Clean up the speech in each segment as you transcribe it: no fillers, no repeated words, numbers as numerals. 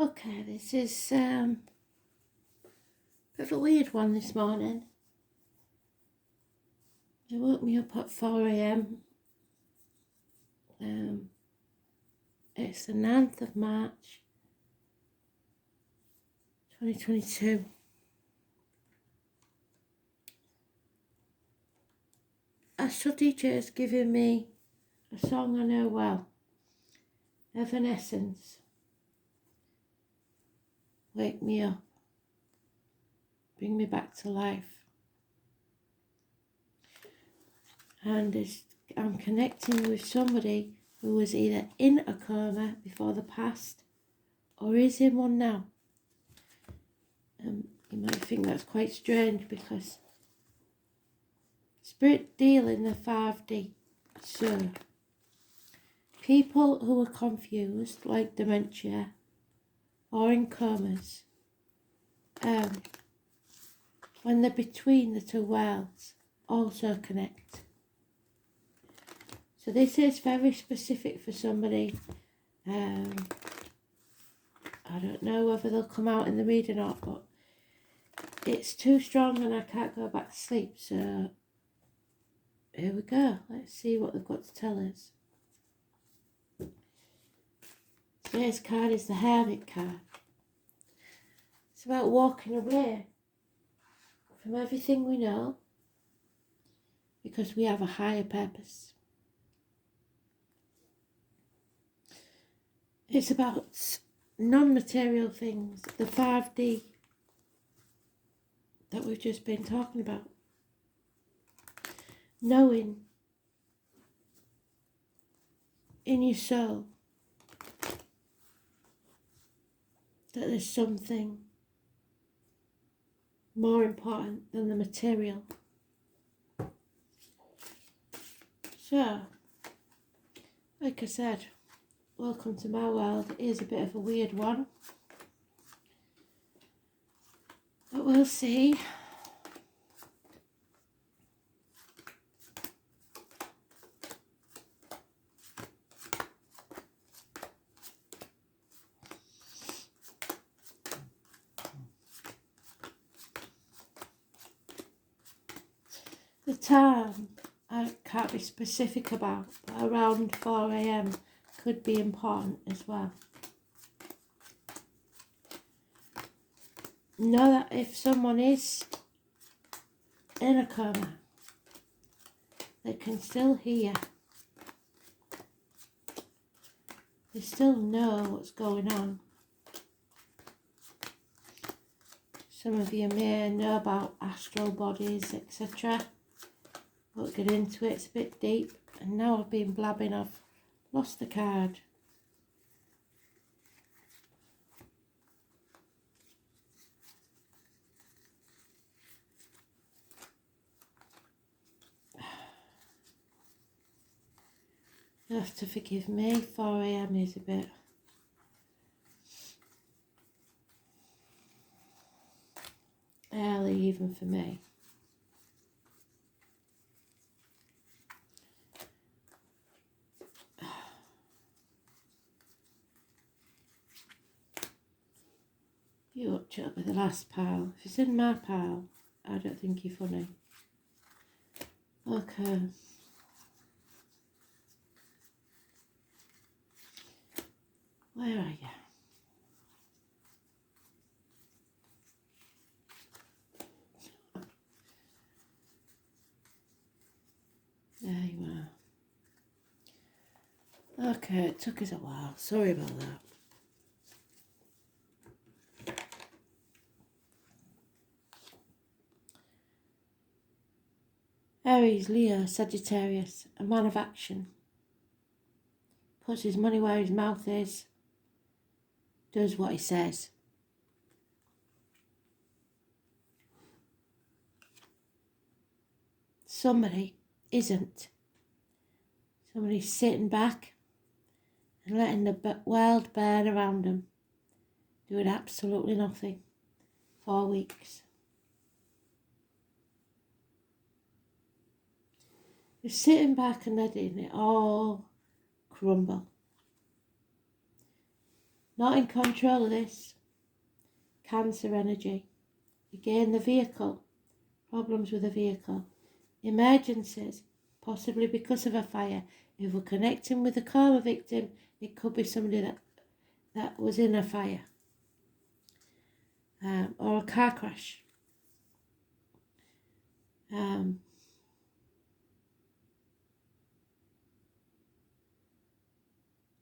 Okay, this is a bit of a weird one this morning. It woke me up at 4 a.m. It's the 9th of March 2022. A study teacher has given me a song I know well, Evanescence. Wake me up, bring me back to life. And I'm connecting with somebody who was either in a coma before the past or is in one now. You might think that's quite strange because spirit deal in the 5D. So, people who are confused, like dementia, or in comas, when they're between the two worlds, also connect. So this is very specific for somebody. I don't know whether they'll come out in the read or not, but it's too strong and I can't go back to sleep. So here we go. Let's see what they've got to tell us. Today's card is the Hermit card. It's about walking away from everything we know because we have a higher purpose. It's about non-material things, the 5D that we've just been talking about. Knowing in your soul that there's something more important than the material. So, like I said, welcome to my world. It is a bit of a weird one, but we'll see. The time I can't be specific about, but around 4 a.m. could be important as well. Know that if someone is in a coma, they can still hear. They still know what's going on. Some of you may know about astral bodies, etc. Won't get into it, it's a bit deep. And now I've been blabbing, I've lost the card. You'll have to forgive me, 4 a.m. is a bit early even for me. You watch up with the last pile. If it's in my pile, I don't think you're funny. Okay. Where are you? There you are. Okay, it took us a while. Sorry about that. Aries, Leo, Sagittarius, a man of action. Puts his money where his mouth is. Does what he says. Somebody isn't. Somebody's sitting back and letting the world burn around them, doing absolutely nothing. 4 weeks. You're sitting back and letting it all crumble. Not in control of this. Cancer energy. Again, the vehicle. Problems with the vehicle. Emergencies. Possibly because of a fire. If we're connecting with a coma victim, it could be somebody that was in a fire. Or a car crash.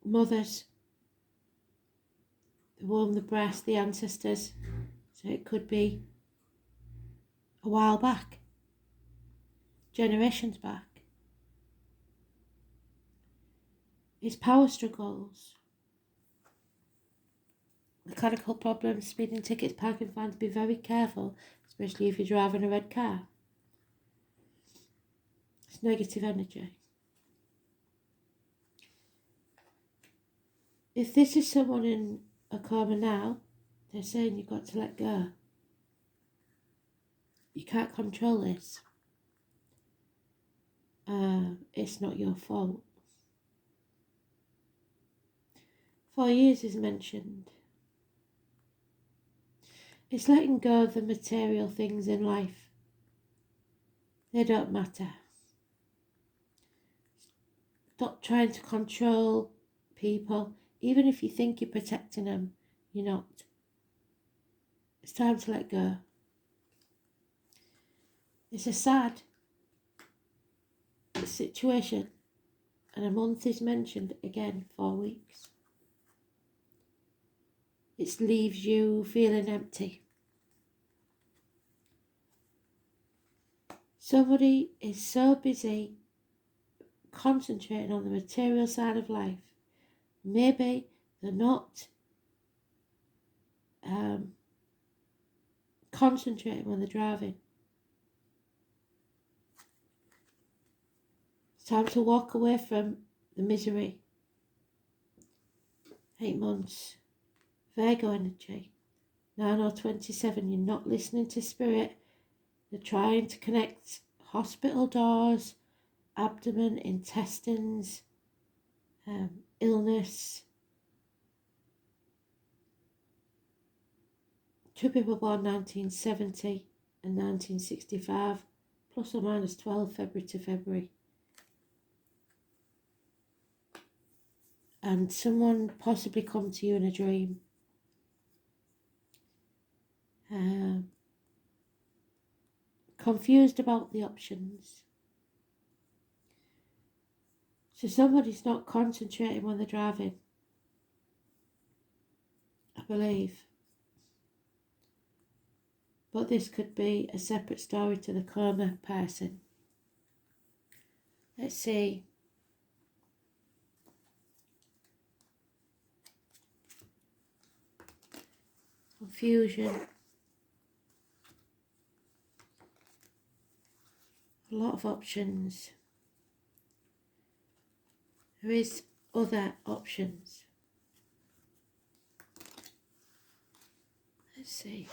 Mothers. The womb, the breast, the ancestors. So it could be a while back. Generations back. It's power struggles. Mechanical problems, speeding tickets, parking fines. Be very careful, especially if you're driving a red car. It's negative energy. If this is someone in a coma now, they're saying you've got to let go. You can't control this. It's not your fault. 4 years is mentioned. It's letting go of the material things in life. They don't matter. Stop trying to control people. Even if you think you're protecting them, you're not. It's time to let go. It's a sad situation. And a month is mentioned again, 4 weeks. It leaves you feeling empty. Somebody is so busy concentrating on the material side of life. Maybe they're not concentrating when they're driving. It's time to walk away from the misery. 8 months. Virgo energy. 9 or 27. You're not listening to spirit. They're trying to connect hospital doors, abdomen, intestines, illness. 2 people born 1970 and 1965, plus or minus 12 February to February. And someone possibly come to you in a dream. Confused about the options. So somebody's not concentrating when they're driving, I believe. But this could be a separate story to the coma person. Let's see. Confusion. A lot of options. There is other options. Let's see.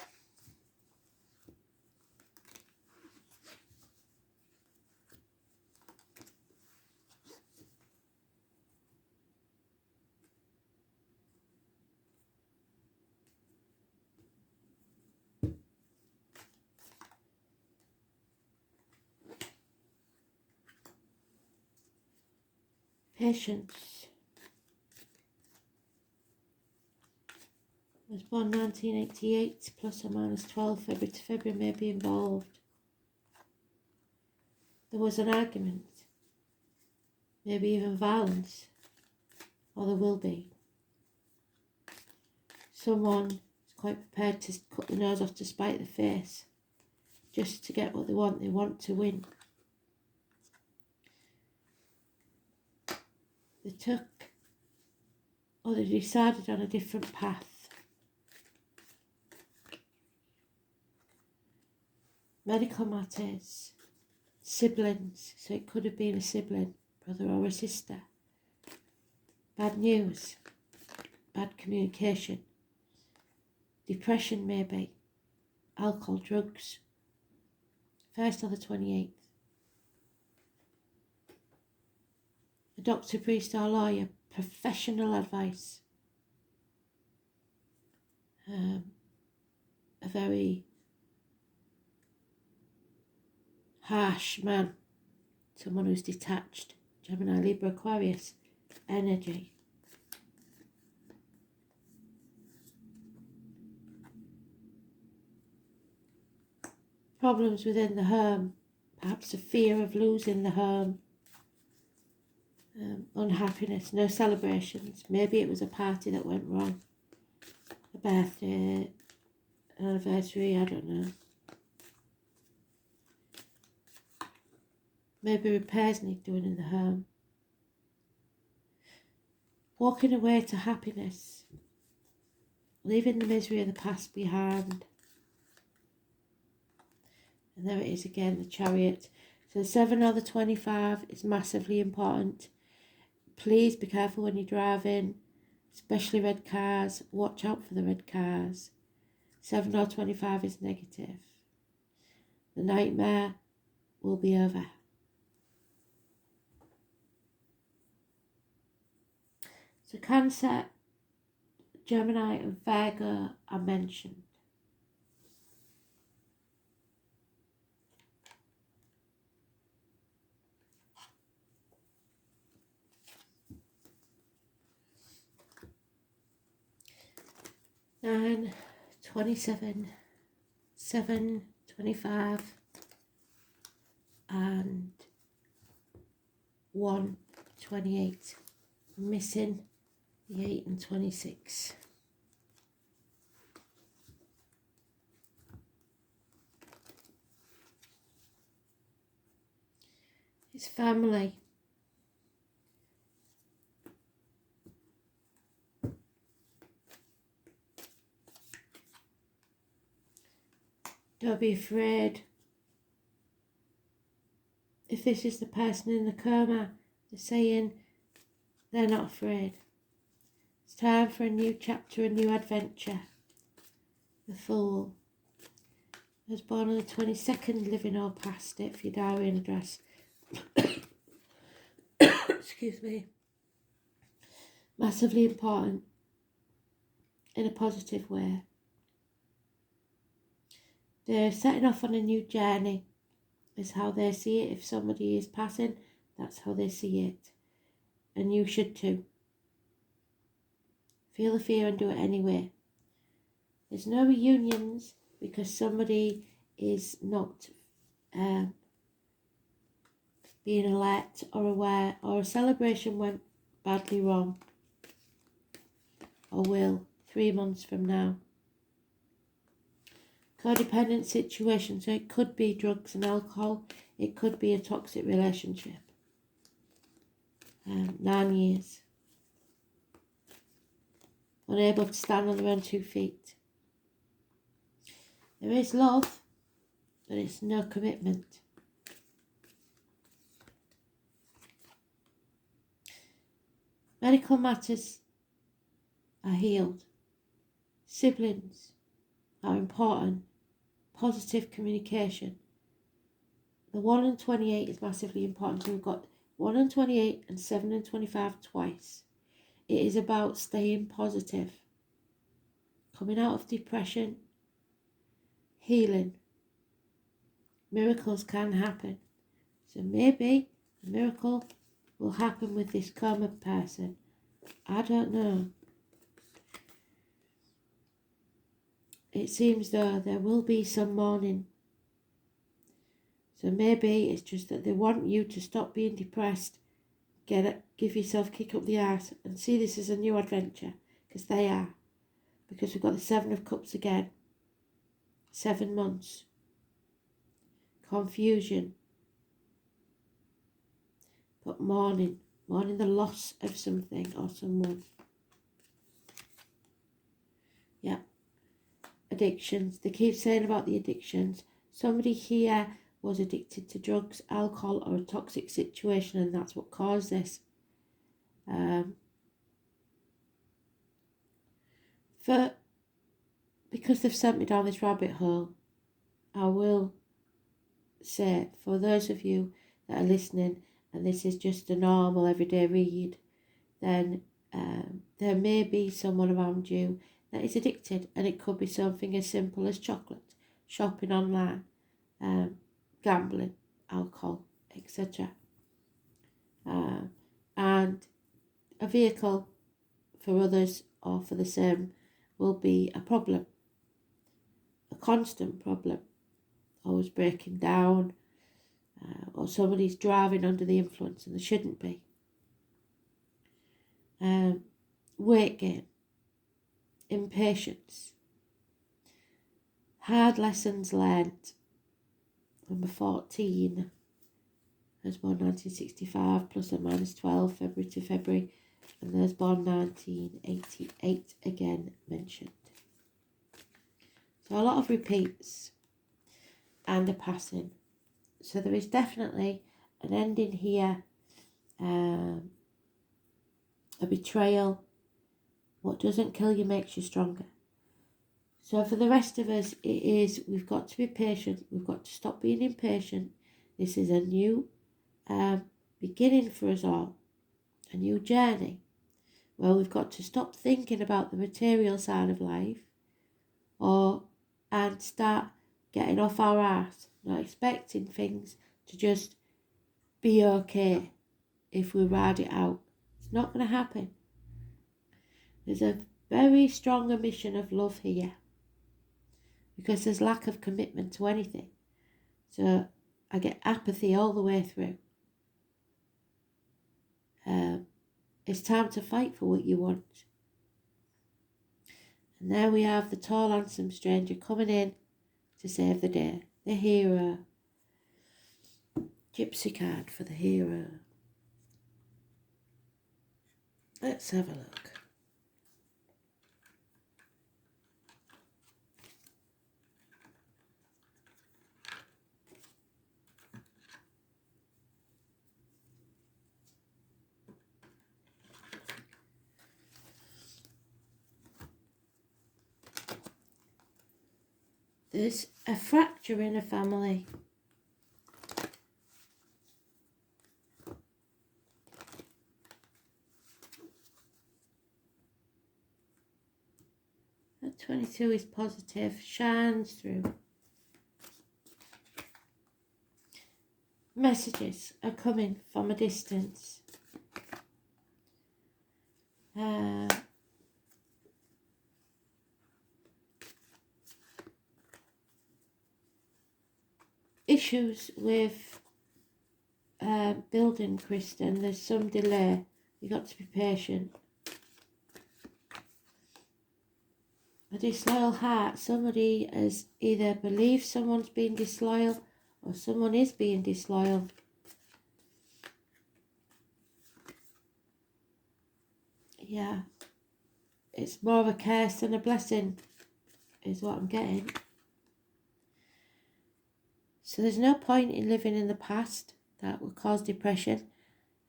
Patience. Was born 1988, plus or minus 12 February to February may be involved. There was an argument, maybe even violence, or there will be. Someone is quite prepared to cut the nose off to spite the face, just to get what they want. They want to win. They took, or they decided on a different path. Medical matters, siblings, so it could have been a sibling, brother or a sister. Bad news, bad communication, depression maybe, alcohol, drugs. 1st or the 28th. A doctor, priest or lawyer, professional advice. a very harsh man, someone who's detached, Gemini, Libra, Aquarius energy. Problems within the home, perhaps a fear of losing the home, unhappiness, no celebrations. Maybe it was a party that went wrong, a birthday, anniversary, I don't know. Maybe repairs need doing in the home. Walking away to happiness, leaving the misery of the past behind. And there it is again, the Chariot. So the 7 or the 25 is massively important. Please be careful when you're driving, especially red cars. Watch out for the red cars. 7 or 25 is negative. The nightmare will be over. So Cancer, Gemini and Virgo are mentioned. Nine, 27, 7, 25 and 1, 28. I'm missing the 8 and 26. It's family. Don't be afraid. If this is the person in the coma, they're saying they're not afraid. It's time for a new chapter, a new adventure. The Fool. I was born on the 22nd, living or past it for your diary and address. Excuse me. Massively important in a positive way. They're setting off on a new journey, is how they see it. If somebody is passing, that's how they see it. And you should too. Feel the fear and do it anyway. There's no reunions because somebody is not being alert or aware, or a celebration went badly wrong, or will 3 months from now. Codependent situation, so it could be drugs and alcohol, it could be a toxic relationship. 9 years. Unable to stand on their own 2 feet. There is love, but it's no commitment. Medical matters are healed. Siblings are important. Positive communication. The 1 and 28 is massively important. So we've got 1 and 28 and 7 and 25 twice. It is about staying positive. Coming out of depression. Healing. Miracles can happen. So maybe a miracle will happen with this coma person. I don't know. It seems though there will be some mourning. So maybe it's just that they want you to stop being depressed, give yourself a kick up the arse and see this as a new adventure, because they are. Because we've got the 7 of Cups again. 7 months. Confusion. But mourning the loss of something or someone. Yeah. Addictions. They keep saying about the addictions. Somebody here was addicted to drugs, alcohol, or a toxic situation, and that's what caused this. Because they've sent me down this rabbit hole, I will say, for those of you that are listening, and this is just a normal everyday read, then there may be someone around you that is addicted, and it could be something as simple as chocolate, shopping online, gambling, alcohol, etc. And a vehicle for others or for the same will be a problem, a constant problem, always breaking down, or somebody's driving under the influence and they shouldn't be. Weight gain, impatience, hard lessons learned. Number 14, was born 1965, plus or minus 12, February to February, and there's born 1988 again mentioned. So a lot of repeats and a passing. So there is definitely an ending here, a betrayal. What doesn't kill you makes you stronger. So for the rest of us, it is, we've got to be patient. We've got to stop being impatient. This is a new beginning for us all, a new journey, where we've got to stop thinking about the material side of life, and start getting off our arse, not expecting things to just be okay if we ride it out. It's not going to happen. There's a very strong omission of love here, because there's lack of commitment to anything. So I get apathy all the way through. It's time to fight for what you want. And there we have the tall, handsome stranger coming in to save the day. The hero. Gypsy card for the hero. Let's have a look. There's a fracture in a family. That 22 is positive, shines through. Messages are coming from a distance. Issues with building, Kristen. There's some delay. You've got to be patient. A disloyal heart. Somebody has either believed someone's being disloyal or someone is being disloyal. Yeah. It's more of a curse than a blessing, is what I'm getting. So there's no point in living in the past. That will cause depression.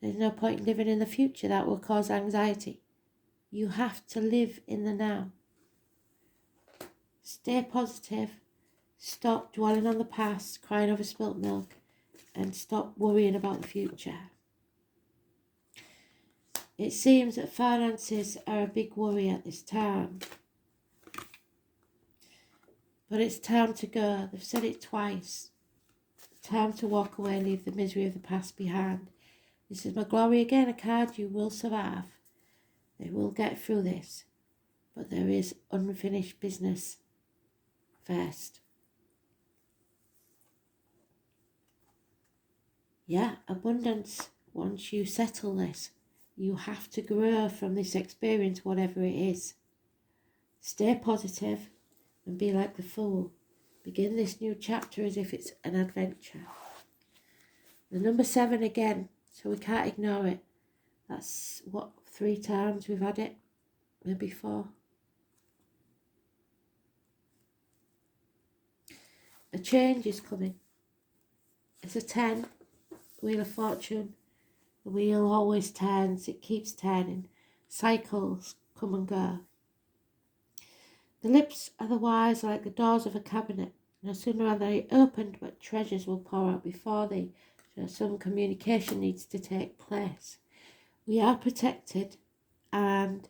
There's no point in living in the future. That will cause anxiety. You have to live in the now. Stay positive. Stop dwelling on the past, crying over spilt milk, and stop worrying about the future. It seems that finances are a big worry at this time. But it's time to go. They've said it twice. Time to walk away and leave the misery of the past behind. This is my glory again, a card. You will survive. They will get through this. But there is unfinished business first. Yeah, abundance. Once you settle this, you have to grow from this experience, whatever it is. Stay positive and be like the fool. Begin this new chapter as if it's an adventure. The number 7 again, so we can't ignore it. That's, 3 times we've had it? Maybe 4. A change is coming. It's a 10, Wheel of Fortune. The wheel always turns, it keeps turning. Cycles come and go. The lips are the wise like the doors of a cabinet. No sooner are they opened, but treasures will pour out before thee. So some communication needs to take place. We are protected, and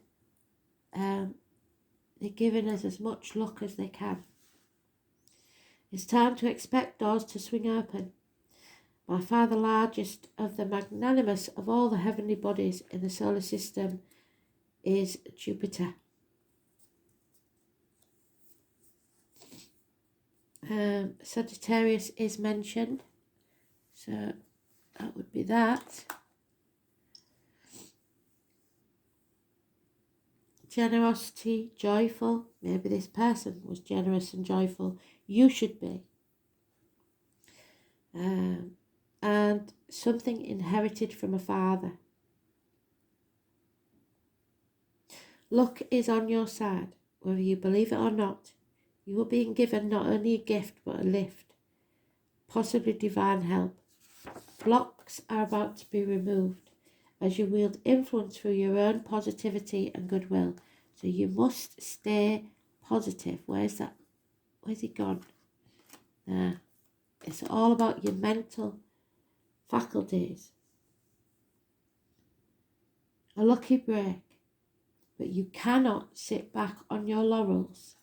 They're giving us as much luck as they can. It's time to expect doors to swing open. By far the largest of the magnanimous of all the heavenly bodies in the solar system is Jupiter. Sagittarius is mentioned, so that would be that. Generosity, joyful. Maybe this person was generous and joyful. You should be. And something inherited from a father. Luck is on your side, whether you believe it or not. You are being given not only a gift, but a lift, possibly divine help. Blocks are about to be removed as you wield influence through your own positivity and goodwill. So you must stay positive. Where's that? Where's he gone? There. It's all about your mental faculties. A lucky break, but you cannot sit back on your laurels.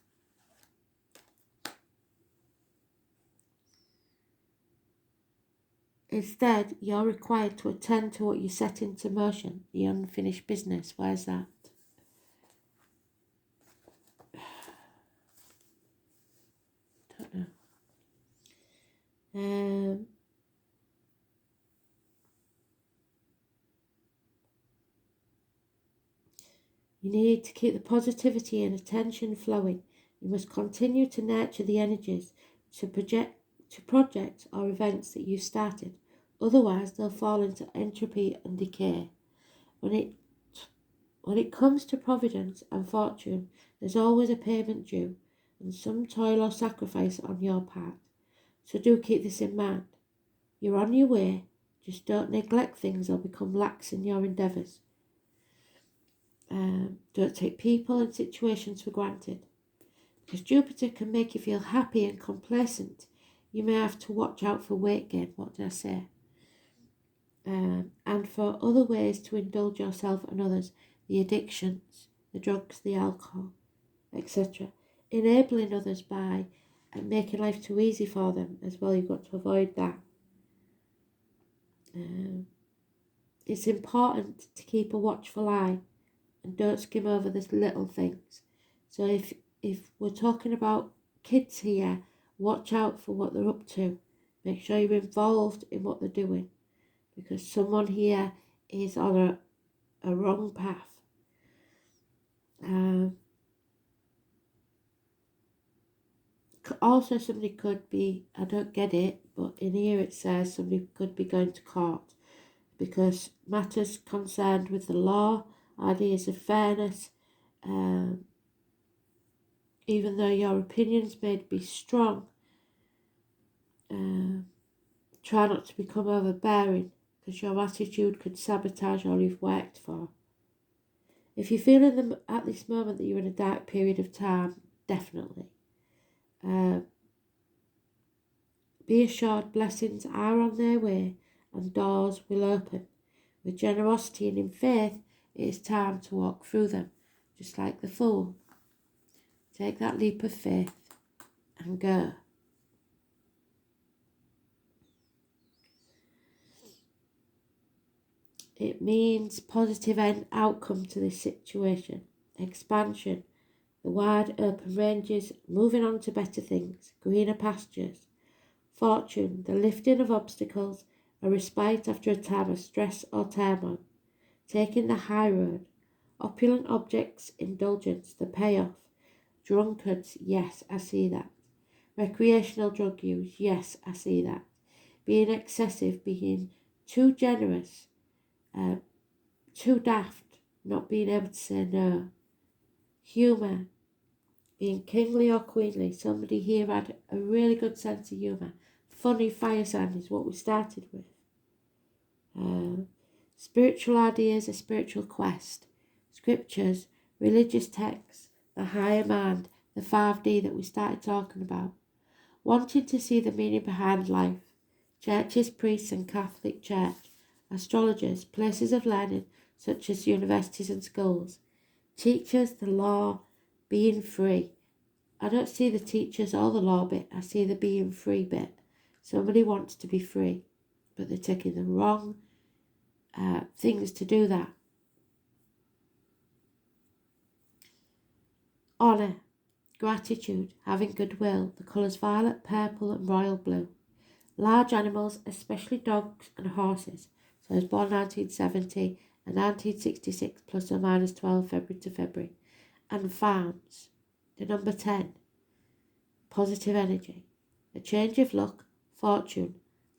Instead, you're required to attend to what you set into motion, the unfinished business. Where's that? Don't know. You need to keep the positivity and attention flowing. You must continue to nurture the energies to projects or events that you started. Otherwise, they'll fall into entropy and decay. When it comes to providence and fortune, there's always a payment due and some toil or sacrifice on your part. So do keep this in mind. You're on your way. Just don't neglect things or become lax in your endeavours. Don't take people and situations for granted. Because Jupiter can make you feel happy and complacent, you may have to watch out for weight gain. What did I say? And for other ways to indulge yourself and others, the addictions, the drugs, the alcohol, etc. Enabling others by and making life too easy for them as well. You've got to avoid that. It's important to keep a watchful eye and don't skim over the little things. So if we're talking about kids here, watch out for what they're up to. Make sure you're involved in what they're doing, because someone here is on a wrong path. Also, somebody could be, I don't get it, but in here it says somebody could be going to court because matters concerned with the law, ideas of fairness, even though your opinions may be strong, try not to become overbearing because your attitude could sabotage all you've worked for. If you feel at this moment that you're in a dark period of time, definitely. Be assured blessings are on their way and doors will open. With generosity and in faith, it is time to walk through them, just like the fool. Take that leap of faith and go. It means positive outcome to this situation, expansion, the wide open ranges, moving on to better things, greener pastures, fortune, the lifting of obstacles, a respite after a time of stress or turmoil, taking the high road, opulent objects, indulgence, the payoff, drunkards, yes, I see that, recreational drug use, yes, I see that, being excessive, being too generous, too daft, not being able to say no, humour, being kingly or queenly. Somebody here had a really good sense of humour. Funny fire sign is what we started with. Spiritual ideas, a spiritual quest, scriptures, religious texts, the higher mind, the 5D that we started talking about, wanting to see the meaning behind life, churches, priests and Catholic Church, astrologers, places of learning such as universities and schools, teachers, the law, being free. I don't see the teachers or the law bit, I see the being free bit. Somebody wants to be free, but they're taking the wrong things to do that. Honour, gratitude, having goodwill, the colours violet, purple and royal blue. Large animals, especially dogs and horses. So I was born 1970 and 1966 plus or minus 12 February to February. And farms, the number 10, positive energy, a change of luck, fortune,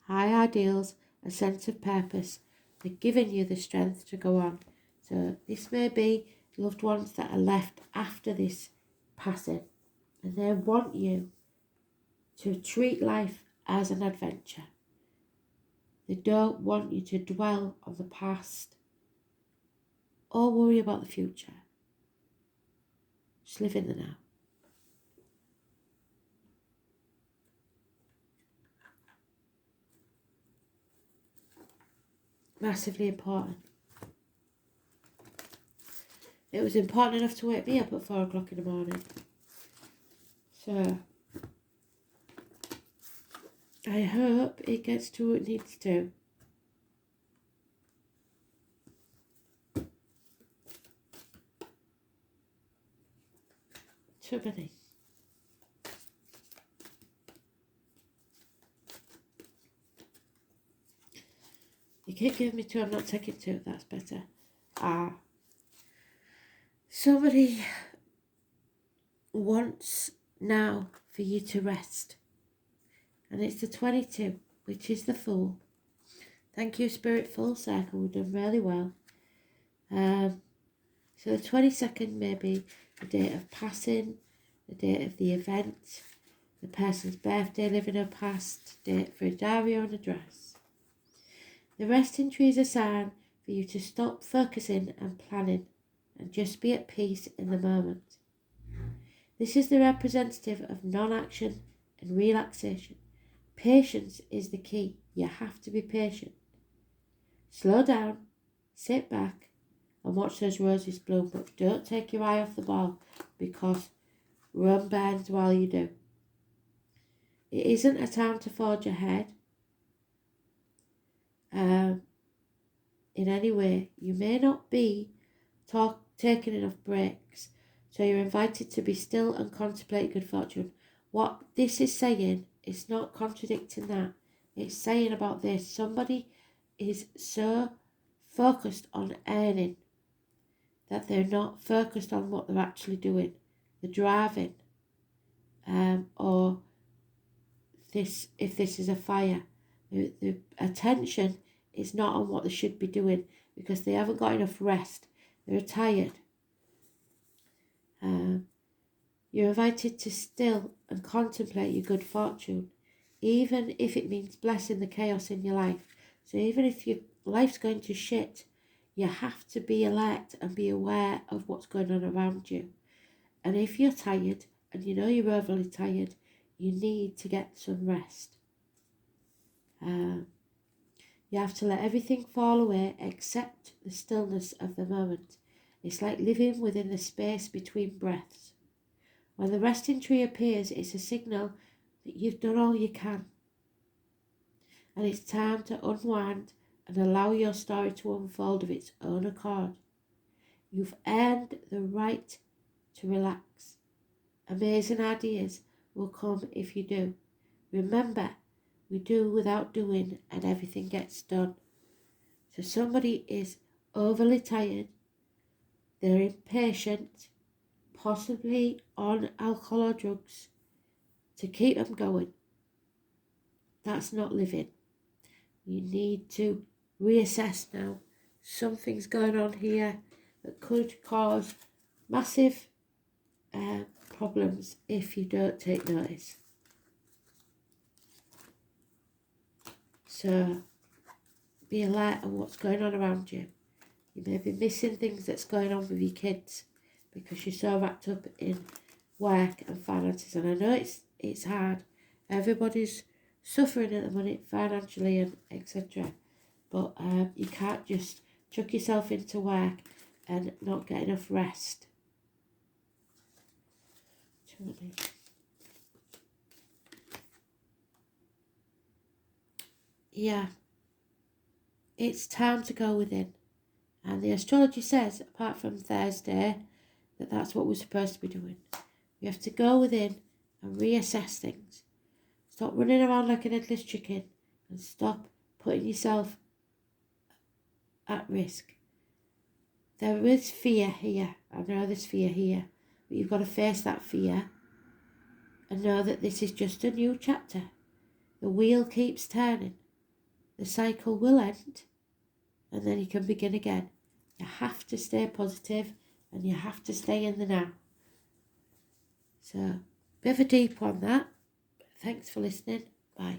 high ideals, a sense of purpose. They're giving you the strength to go on. So this may be loved ones that are left after this passing, and they want you to treat life as an adventure. They don't want you to dwell on the past or worry about the future. Just live in the now. Massively important. It was important enough to wake me up at 4 o'clock in the morning. So I hope it gets to what it needs to. Too many. You keep giving me two, I'm not taking two, that's better. Somebody wants now for you to rest. And it's the 22, which is the Fool. Thank you, Spirit Full Circle, we've done really well. So the 22nd may be the date of passing, the date of the event, the person's birthday, living or past, date for a diary or an address. The resting tree is a sign for you to stop focusing and planning and just be at peace in the moment. This is the representative of non-action and relaxation. Patience is the key. You have to be patient. Slow down, sit back and watch those roses bloom, but don't take your eye off the ball because Rome burns while you do. It isn't a time to forge ahead in any way. You may not be taking enough breaks, so you're invited to be still and contemplate good fortune. What this is saying, it's not contradicting that. It's saying about this. Somebody is so focused on earning that they're not focused on what they're actually doing. They're driving, or this, if this is a fire, the attention is not on what they should be doing because they haven't got enough rest. They're tired. You're invited to still and contemplate your good fortune, even if it means blessing the chaos in your life. So even if your life's going to shit, you have to be alert and be aware of what's going on around you. And if you're tired, and you know you're overly tired, you need to get some rest. You have to let everything fall away except the stillness of the moment. It's like living within the space between breaths. When the resting tree appears, it's a signal that you've done all you can. And it's time to unwind and allow your story to unfold of its own accord. You've earned the right to relax. Amazing ideas will come if you do. Remember, we do without doing and everything gets done. So somebody is overly tired, they're impatient, possibly on alcohol or drugs to keep them going. That's not living. You need to reassess now. Something's going on here that could cause massive problems if you don't take notice. So be alert of what's going on around you. You may be missing things that's going on with your kids because you're so wrapped up in work and finances. And I know it's hard. Everybody's suffering at the minute financially and etc. But you can't just chuck yourself into work and not get enough rest. definitely. Yeah, it's time to go within. And the astrology says, apart from Thursday, that that's what we're supposed to be doing. We have to go within and reassess things. Stop running around like an headless chicken and stop putting yourself at risk. There is fear here. I know there's fear here. But you've got to face that fear and know that this is just a new chapter. The wheel keeps turning. The cycle will end and then you can begin again. You have to stay positive and you have to stay in the now. So, bit of a deep one that. Thanks for listening. Bye.